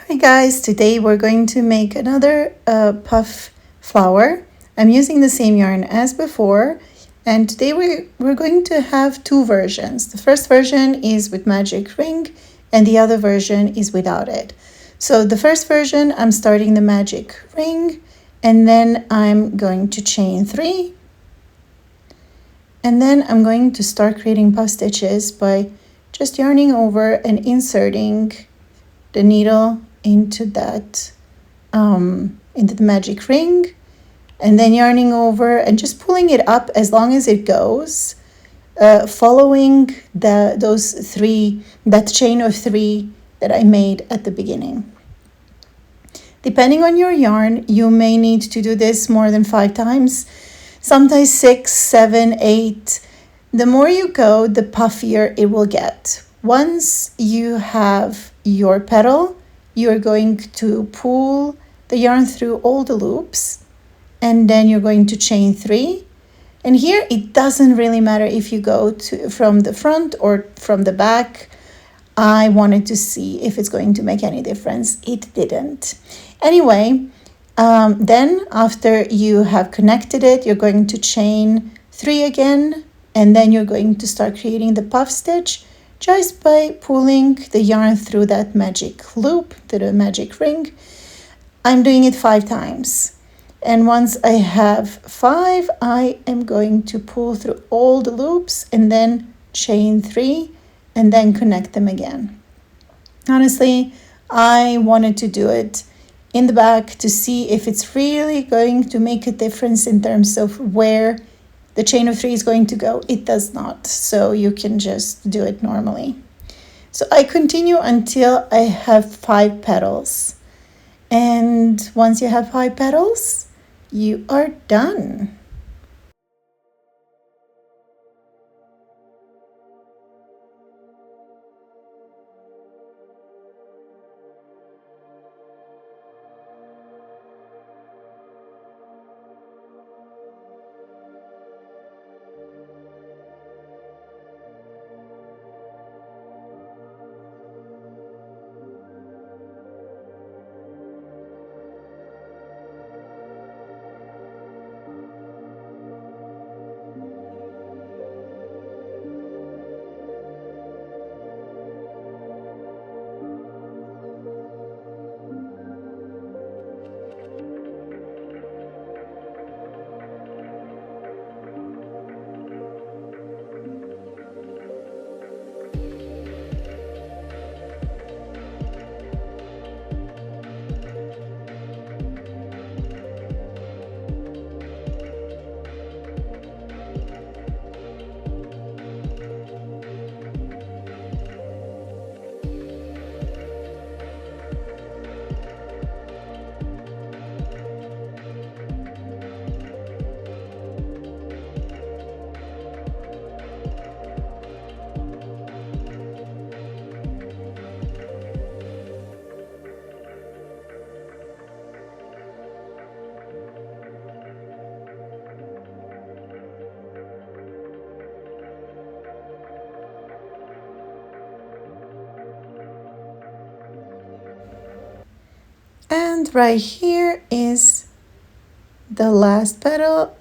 Hi guys, today we're going to make another puff flower. I'm using the same yarn as before, and today we're going to have two versions. The first version is with magic ring and the other version is without it. So the first version, I'm starting the magic ring and then I'm going to chain 3, and then I'm going to start creating puff stitches by just yarning over and inserting the needle into that into the magic ring, and then yarning over and just pulling it up as long as it goes, following that chain of 3 that I made at the beginning. Depending on your yarn, you may need to do this more than 5 times, sometimes 6, 7, 8. The more you go, the puffier it will get. Once you have your petal, you're going to pull the yarn through all the loops, and then you're going to chain 3. And here it doesn't really matter if you go from the front or from the back. I wanted to see if it's going to make any difference. It didn't. Anyway, then after you have connected it, you're going to chain 3 again, and then you're going to start creating the puff stitch just by pulling the yarn through that magic loop, to the magic ring. I'm doing it 5 times. And once I have 5, I am going to pull through all the loops and then chain 3 and then connect them again. Honestly, I wanted to do it in the back to see if it's really going to make a difference in terms of where the chain of 3 is going to go. It does not, so you can just do it normally. So I continue until I have 5 petals. And once you have 5 petals, you are done. And right here is the last petal,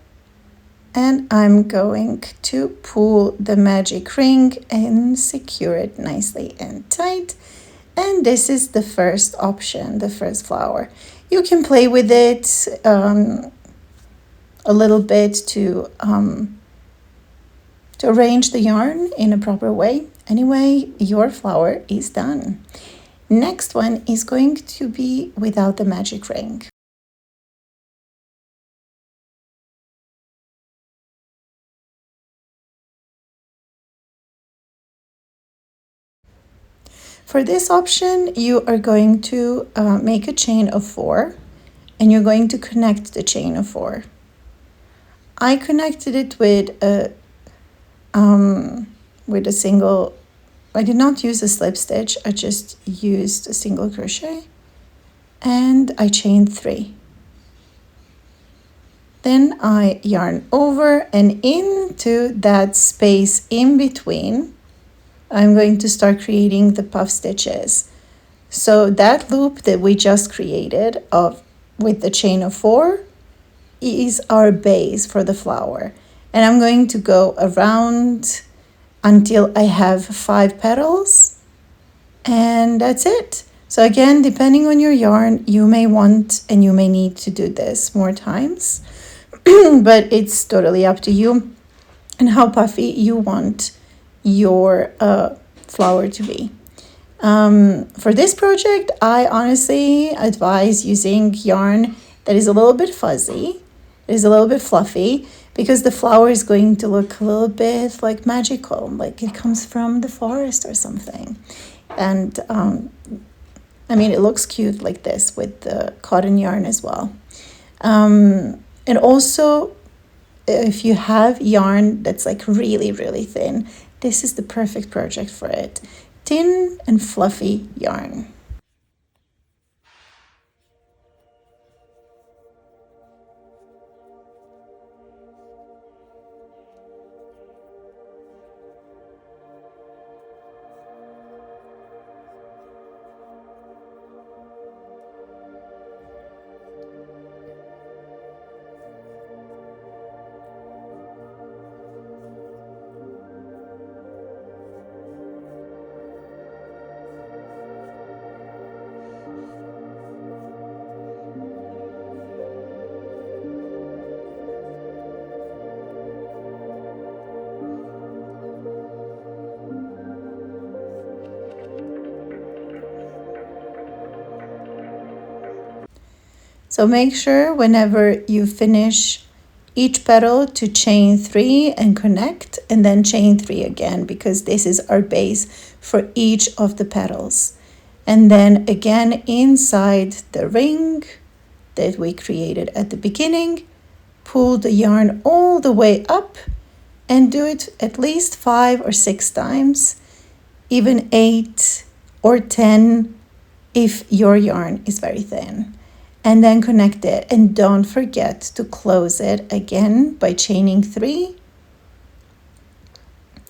and I'm going to pull the magic ring and secure it nicely and tight. And this is the first option, the first flower. You can play with it a little bit to arrange the yarn in a proper way. Anyway, your flower is done. Next one is going to be without the magic ring. For this option, you are going to make a chain of 4, and you're going to connect the chain of 4. I connected it with a single. I did not use a slip stitch. I just used a single crochet, and I chained 3. Then I yarn over, and into that space in between, I'm going to start creating the puff stitches. So that loop that we just created with the chain of 4 is our base for the flower. And I'm going to go around until I have 5 petals, and that's it. So again, depending on your yarn, you may want and you may need to do this more times, but it's totally up to you and how puffy you want your flower to be. For this project, I honestly advise using yarn that is a little bit fuzzy, is a little bit fluffy, because the flower is going to look a little bit like magical, like it comes from the forest or something. And I mean, it looks cute like this with the cotton yarn as well. And also, if you have yarn that's like really, really thin, this is the perfect project for it. Thin and fluffy yarn. So make sure whenever you finish each petal to chain 3 and connect, and then chain 3 again, because this is our base for each of the petals. And then again inside the ring that we created at the beginning, pull the yarn all the way up and do it at least 5 or 6 times, even 8 or 10 if your yarn is very thin. And then connect it, and don't forget to close it again by chaining 3.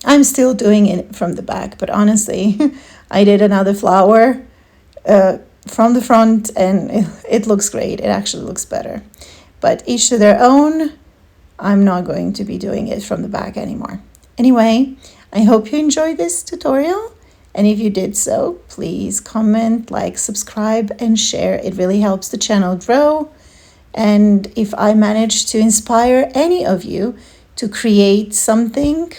I'm still doing it from the back, but honestly, I did another flower from the front, and it looks great. It actually looks better. But each to their own. I'm not going to be doing it from the back anymore. Anyway, I hope you enjoyed this tutorial. And if you did so, please comment, like, subscribe, and share. It really helps the channel grow. And if I manage to inspire any of you to create something,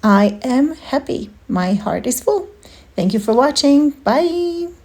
I am happy. My heart is full. Thank you for watching. Bye.